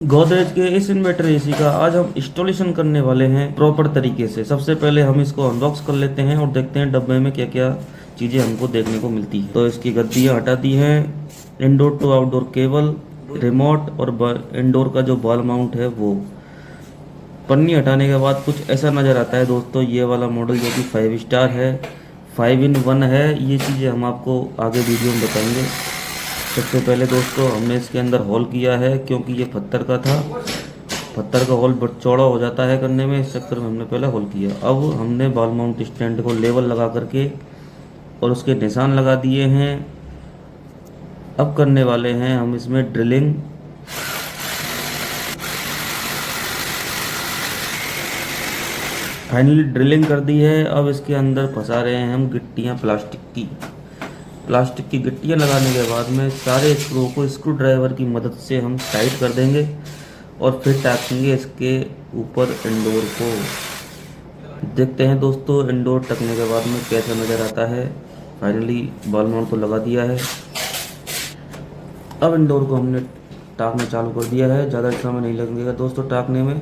गोदरेज के इस inverter AC का आज हम इंस्टॉलेशन करने वाले हैं प्रॉपर तरीके से। सबसे पहले हम इसको अनबॉक्स कर लेते हैं और देखते हैं डब्बे में क्या क्या चीज़ें हमको देखने को मिलती है। तो इसकी गद्दियाँ हटा दी हैं, indoor to outdoor cable, remote और इंडोर का जो बॉल माउंट है वो। पन्नी हटाने के बाद कुछ ऐसा नज़र आता है दोस्तों, ये वाला मॉडल जो कि 5 स्टार है, 5 in 1 है। ये चीज़ें हम आपको आगे वीडियो में बताएंगे। सबसे पहले दोस्तों हमने इसके अंदर होल किया है, क्योंकि ये पत्थर का था। पत्थर का होल बहुत चौड़ा हो जाता है करने में, इस चक्कर में हमने पहले होल किया। अब हमने बॉल माउंट स्टैंड को लेवल लगा करके और उसके निशान लगा दिए हैं। अब करने वाले हैं हम इसमें ड्रिलिंग। फाइनली ड्रिलिंग कर दी है। अब इसके अंदर फंसा रहे हैं हम गिट्टियाँ, प्लास्टिक की गिट्टियाँ लगाने के बाद में सारे स्क्रू को स्क्रू ड्राइवर की मदद से हम टाइट कर देंगे और फिर टाँकेंगे इसके ऊपर इंडोर को। देखते हैं दोस्तों इंडोर टकने के बाद में कैसा नज़र आता है। फाइनली बॉल माउंट तो लगा दिया है। अब इंडोर को हमने टाँकना चालू कर दिया है। ज़्यादा समय नहीं लगेगा दोस्तों टाँकने में।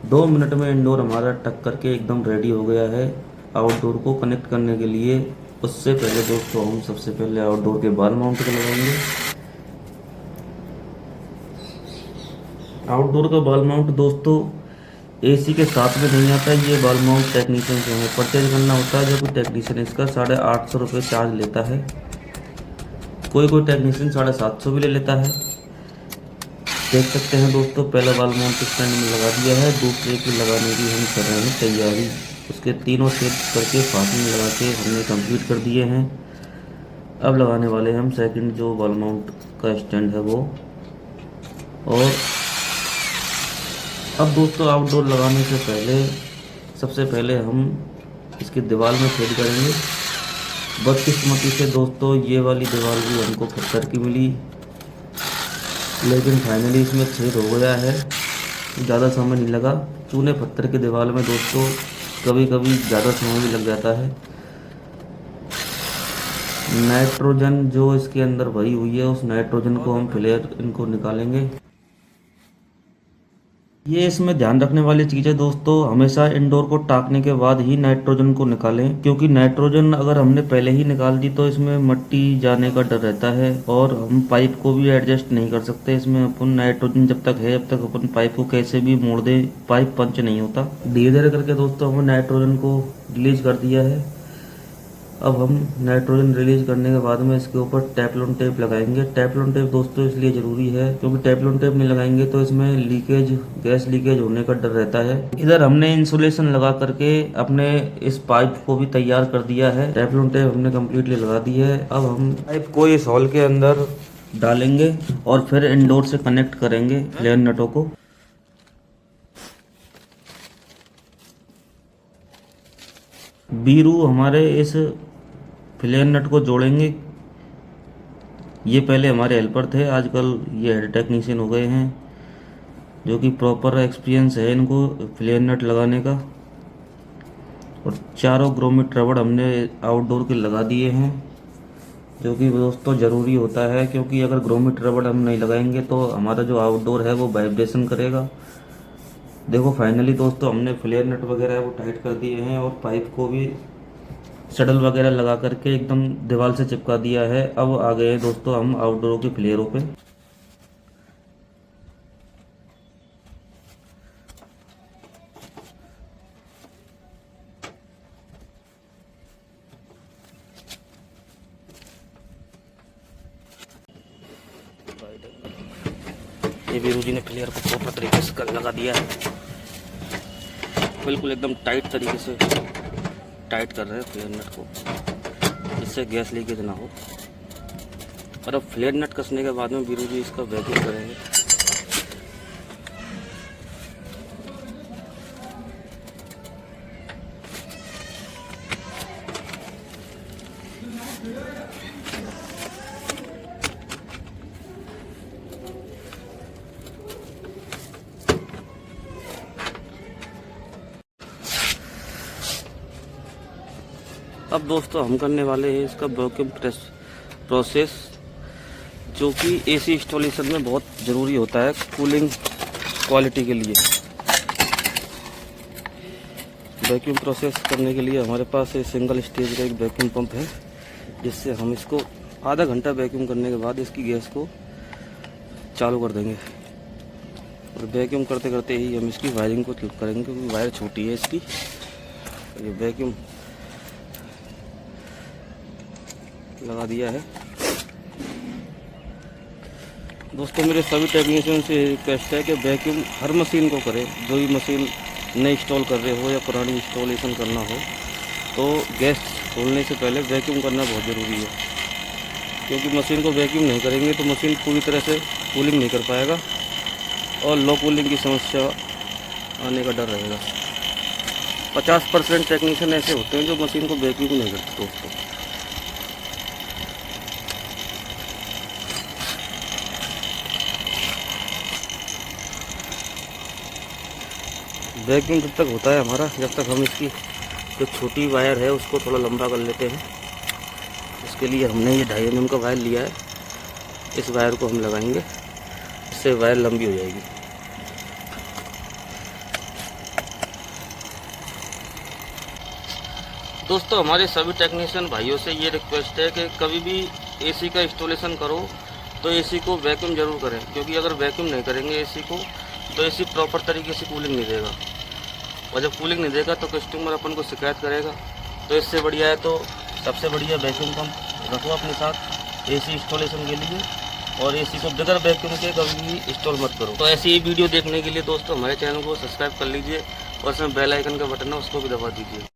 2 मिनट में इंडोर हमारा टक करके एकदम रेडी हो गया है आउटडोर को कनेक्ट करने के लिए। उससे पहले दोस्तों हम सबसे पहले आउटडोर के बॉल माउंट को लगाएंगे। आउटडोर का बॉल माउंट दोस्तों एसी के साथ में नहीं आता है। ये बॉल माउंट टेक्नीशियन से हमें परचेज करना होता है, जो कि टेक्नीशियन इसका 850 रुपये चार्ज लेता है। कोई कोई टेक्नीशियन 750 भी ले लेता है। देख सकते हैं दोस्तों पहला बॉल माउंट स्टैंड में लगा दिया है, दूसरे की लगाने की हम कर रहे हैं तैयारी। उसके तीनों सेट करके फासले लगा के हमने कंप्लीट कर दिए हैं। अब लगाने वाले हैं हम सेकंड जो बॉल माउंट का स्टैंड है वो। और अब दोस्तों आउटडोर लगाने से पहले सबसे पहले हम इसकी दीवार में फिट करेंगे। बदकिस्मती से दोस्तों ये वाली दीवार भी हमको पत्थर की मिली, लेकिन फाइनली इसमें छेद हो गया है। ज़्यादा समय नहीं लगा। चूने पत्थर की दीवार में दोस्तों कभी कभी ज़्यादा समय भी लग जाता है। नाइट्रोजन जो इसके अंदर भरी हुई है, उस नाइट्रोजन को हम फ्लेयर इनको निकालेंगे। ये इसमें ध्यान रखने वाली चीज़ है दोस्तों, हमेशा इंडोर को टाँकने के बाद ही नाइट्रोजन को निकालें, क्योंकि नाइट्रोजन अगर हमने पहले ही निकाल दी तो इसमें मट्टी जाने का डर रहता है और हम पाइप को भी एडजस्ट नहीं कर सकते। इसमें अपन नाइट्रोजन जब तक है जब तक अपन पाइप को कैसे भी मोड़ दें पाइप पंच नहीं होता। धीरे धीरे करके दोस्तों हमने नाइट्रोजन को रिलीज कर दिया है। अब हम नाइट्रोजन रिलीज करने के बाद में इसके ऊपर टेफ्लॉन टेप लगाएंगे। टेफ्लॉन टेप दोस्तों इसलिए ज़रूरी है क्योंकि टेफ्लॉन टेप नहीं लगाएंगे तो इसमें लीकेज, गैस लीकेज होने का डर रहता है। इधर हमने इंसुलेशन लगा करके अपने इस पाइप को भी तैयार कर दिया है। टेफ्लॉन टेप हमने कम्प्लीटली लगा दी है। अब हम पाइप को इस हॉल के अंदर डालेंगे और फिर इंडोर से कनेक्ट करेंगे फ्लेयर नटों को। बीरू हमारे इस फ्लेयर नट को जोड़ेंगे। ये पहले हमारे हेल्पर थे, आजकल ये हेड टेक्नीशियन हो गए हैं, जो कि प्रॉपर एक्सपीरियंस है इनको फ्लेयर नट लगाने का। और चारों ग्रोमेट रबड़ हमने आउटडोर के लगा दिए हैं, जो कि दोस्तों ज़रूरी होता है, क्योंकि अगर ग्रोमेट रबड़ हम नहीं लगाएंगे तो हमारा जो आउटडोर है वो वाइब्रेशन करेगा। देखो फाइनली दोस्तों हमने फ्लेयर नट वगैरह वो टाइट कर दिए हैं और पाइप को भी शटल वगैरह लगा करके एकदम दीवार से चिपका दिया है। अब आ गए हैं दोस्तों हम आउटडोर के फ्लेयरों पे। ये वीरू जी ने फ्लेयर को प्रॉपर तरीके से लगा दिया है, बिल्कुल एकदम टाइट तरीके से टाइट कर रहे हैं फ्लेयर नट को, इससे गैस लीकेज ना हो। और अब फ्लेयर नट कसने के बाद में वीरू जी इसका वैक्यूम करेंगे। अब दोस्तों हम करने वाले हैं इसका वैक्यूम प्रोसेस, जो कि एसी इंस्टॉलेशन में बहुत ज़रूरी होता है। कूलिंग क्वालिटी के लिए। वैक्यूम प्रोसेस करने के लिए हमारे पास एक सिंगल स्टेज का एक वैक्यूम पंप है, जिससे हम इसको आधा घंटा वैक्यूम करने के बाद इसकी गैस को चालू कर देंगे। और वैक्यूम करते करते ही हम इसकी वायरिंग को क्लिप करेंगे, क्योंकि वायर छोटी है इसकी। ये वैक्यूम लगा दिया है। दोस्तों मेरे सभी टेक्नीशियन से रिक्वेस्ट है कि वैक्यूम हर मशीन को करें। जो भी मशीन नई इंस्टॉल कर रहे हो या पुरानी इंस्टॉलेशन करना हो, तो गैस खोलने से पहले वैक्यूम करना बहुत ज़रूरी है। क्योंकि मशीन को वैक्यूम नहीं करेंगे तो मशीन पूरी तरह से कूलिंग नहीं कर पाएगा और लो कूलिंग की समस्या आने का डर रहेगा। 50% टेक्नीशियन ऐसे होते हैं जो मशीन को वैक्यूम नहीं करते दोस्तों। वैक्यूम जब तक होता है हमारा, जब तक हम इसकी जो छोटी वायर है उसको थोड़ा लंबा कर लेते हैं। इसके लिए हमने ये 2.5 mm का वायर लिया है। इस वायर को हम लगाएंगे, इससे वायर लंबी हो जाएगी। दोस्तों हमारे सभी टेक्नीशियन भाइयों से ये रिक्वेस्ट है कि कभी भी एसी का इंस्टॉलेशन करो तो एसी को वैक्यूम जरूर करें। क्योंकि अगर वैक्यूम नहीं करेंगे एसी को, तो एसी प्रॉपर तरीके से कूलिंग नहीं देगा, और जब कूलिंग नहीं देगा तो कस्टमर अपन को शिकायत करेगा। तो इससे बढ़िया है तो सबसे बढ़िया वैक्यूम पंप रखो अपने साथ एसी इंस्टॉलेशन के लिए, और एसी को बगैर वैक्यूम के कभी भी इंस्टॉल मत करो। तो ऐसी ही वीडियो देखने के लिए दोस्तों हमारे चैनल को सब्सक्राइब कर लीजिए, और उसमें बेल आइकन का बटन है उसको भी दबा दीजिए।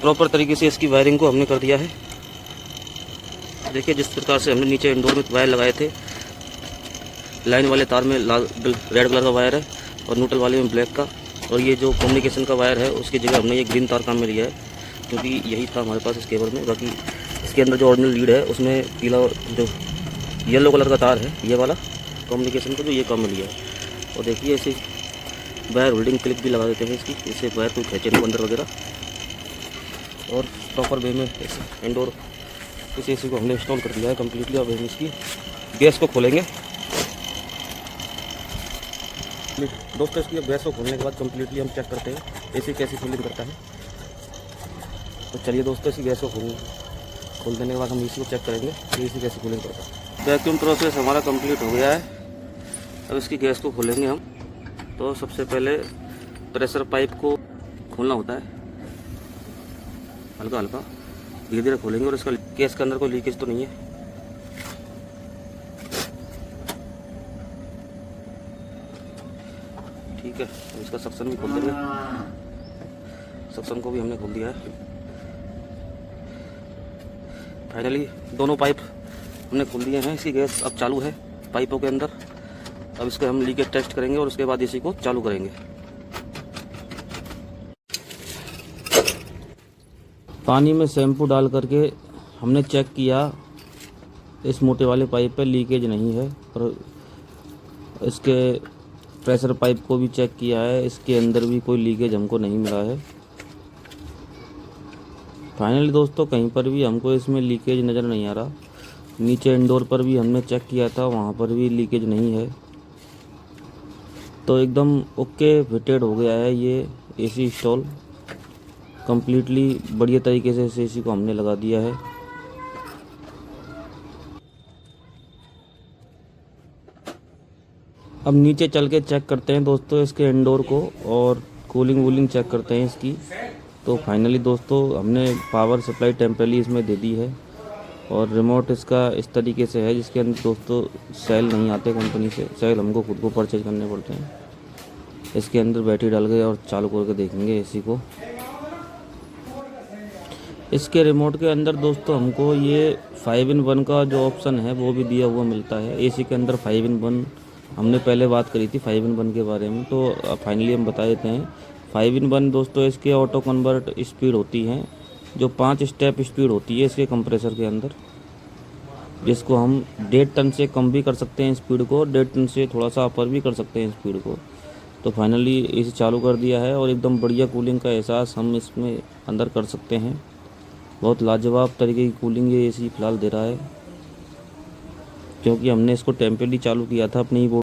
प्रॉपर तरीके से इसकी वायरिंग को हमने कर दिया है। देखिए जिस प्रकार से हमने नीचे इंडोर में वायर लगाए थे, लाइन वाले तार में लाल रेड कलर का वायर है और न्यूट्रल वाले में ब्लैक का, और ये जो कम्युनिकेशन का वायर है उसकी जगह हमने ये ग्रीन तार काम में लिया है, क्योंकि यही था हमारे पास इस केबल में। बाकी इसके अंदर जो ओरिजिनल लीड है उसमें पीला जो येलो कलर का तार है, ये वाला कम्युनिकेशन का, जो ये काम में लिया है। और देखिए ऐसे वायर होल्डिंग क्लिप भी लगा देते हैं इसकी, इससे वायर कोई खींचे नहीं अंदर वगैरह। और प्रॉपर वे में ऐसे इंडोर इस एसी को हमने इंस्टॉल कर दिया है कम्प्लीटली। अब हम इसकी गैस को खोलेंगे। दोस्तों इसकी गैस को खोलने के बाद कम्प्लीटली हम चेक करते हैं एसी कैसी कूलिंग करता है। तो चलिए दोस्तों इसी गैस को खोल देने के बाद हम एसी को चेक करेंगे कि एसी कैसी कूलिंग करता है। वैक्यूम प्रोसेस हमारा कंप्लीट हो गया है। अब इसकी गैस को खोलेंगे हम। तो सबसे पहले प्रेशर पाइप को खोलना होता है, हल्का हल्का धीरे धीरे खोलेंगे, और इसका गैस के अंदर कोई लीकेज तो नहीं है। ठीक है, तो इसका सक्शन भी खोल देंगे। सक्शन को भी हमने खोल दिया है। फाइनली दोनों पाइप हमने खोल दिए हैं। इसकी गैस अब चालू है पाइपों के अंदर। अब इसका हम लीकेज टेस्ट करेंगे और उसके बाद इसी को चालू करेंगे। पानी में शैम्पू डाल करके हमने चेक किया, इस मोटे वाले पाइप पे लीकेज नहीं है, और इसके प्रेशर पाइप को भी चेक किया है, इसके अंदर भी कोई लीकेज हमको नहीं मिला है। फाइनली दोस्तों कहीं पर भी हमको इसमें लीकेज नज़र नहीं आ रहा। नीचे इंडोर पर भी हमने चेक किया था, वहाँ पर भी लीकेज नहीं है। तो एकदम ओके फिटेड हो गया है ये एसी इंस्टॉल कम्प्लीटली। बढ़िया तरीके से इस एसी को हमने लगा दिया है। अब नीचे चल के चेक करते हैं दोस्तों इसके इंडोर को, और कूलिंग वूलिंग चेक करते हैं इसकी। तो फाइनली दोस्तों हमने पावर सप्लाई टेम्परली इसमें दे दी है, और रिमोट इसका इस तरीके से है जिसके अंदर दोस्तों सेल नहीं आते कंपनी से, सेल हमको खुद को परचेज करने पड़ते हैं। इसके अंदर बैटरी डाल के और चालू करके देखेंगे एसी को। इसके रिमोट के अंदर दोस्तों हमको ये 5-in-1 का जो ऑप्शन है वो भी दिया हुआ मिलता है। एसी के अंदर 5-in-1 हमने पहले बात करी थी 5-in-1 के बारे में, तो फाइनली हम बता देते हैं। 5-in-1 दोस्तों इसके ऑटो कन्वर्ट स्पीड होती है, जो 5 स्टेप स्पीड होती है इसके कंप्रेसर के अंदर, जिसको हम 1.5 टन से कम भी कर सकते हैं स्पीड को, 1.5 टन से थोड़ा सा अपर भी कर सकते हैं स्पीड को। तो फाइनली इसे चालू कर दिया है और एकदम बढ़िया कूलिंग का एहसास हम इसमें अंदर कर सकते हैं। बहुत लाजवाब तरीके की कूलिंग ये एसी फ़िलहाल दे रहा है, क्योंकि हमने इसको टेम्परेरी चालू किया था अपने ही बोर्ड